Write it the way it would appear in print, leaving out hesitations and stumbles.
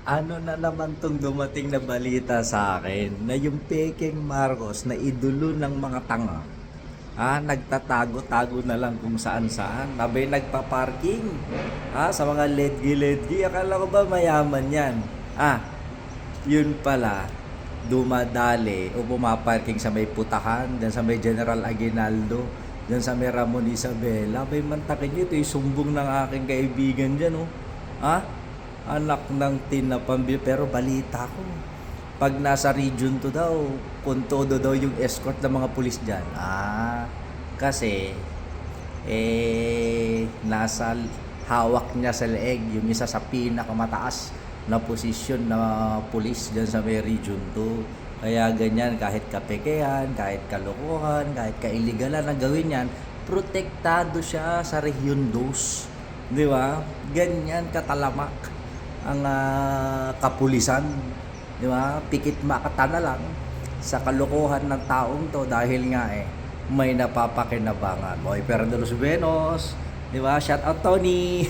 Ano na naman tong dumating na balita sa akin na yung Pekeng Marcos na idolo ng mga tanga, nagtatago-tago na lang kung saan-saan. Abay nagpa-parking, sa mga ledgi-ledgi. Akala ko ba mayaman yan? Yun pala, dumadali o pumaparking sa may Putahan, dyan sa may General Aguinaldo, dyan sa may Ramon Isabela. Abay mantakin nyo, ito yung sumbong ng aking kaibigan dyan, oh. Anak ng tinapambi, pero balita ko, pag nasa region to daw, kung todo daw yung escort ng mga pulis dyan. Kasi, nasa hawak niya sa leeg, yung isa sa pinakamataas na posisyon na pulis dyan sa may region to. Kaya ganyan, kahit kapekehan, kahit kalokohan, kahit kailigalan na gawin yan, protektado siya sa Region 2. Di ba? Ganyan katalamak ang kapulisan. Di ba? Pikit makata na lang sa kalokohan ng taong to dahil nga may napapakinabangan. Boy, pero de los Buenos, di ba? Shout out Tony.